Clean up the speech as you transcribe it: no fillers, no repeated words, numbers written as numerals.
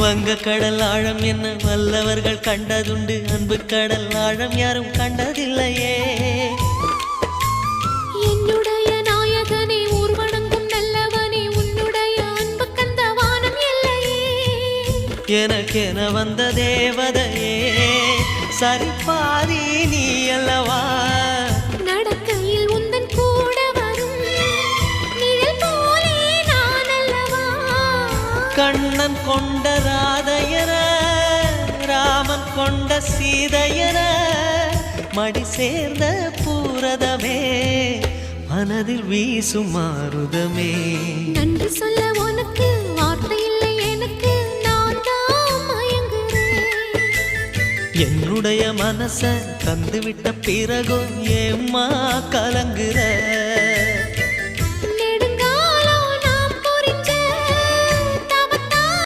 வங்க கடல் ஆழம் என்ன வல்லவர்கள் கண்டதுண்டு, அன்பு கடல் ஆழம் யாரும் கண்டதில்லையே. என்னுடைய நாயகனே ஊர்வணங்கும் நல்லவனே, உன்னுடைய அன்பு கந்த வானம் இல்லையே. எனக்கென வந்த தேவதையே சரிபாதி நீ அல்லவா. நடக்கையில் உந்தன் கூட வரும் நிழல் போலே நான் அல்லவா. கண்ணன் கொண்ட ராதையர ராமன் கொண்ட சீதையர மடி சேர்ந்த பூரதமே மனதில் வீசும் மாருதமே. நன்றி சொல்ல உனக்கு வார்த்தை இல்லை எனக்கு, நான் தான் மயங்குறேன். என்னுடைய மனச தந்துவிட்ட பிறகும் ஏம்மா கலங்குற.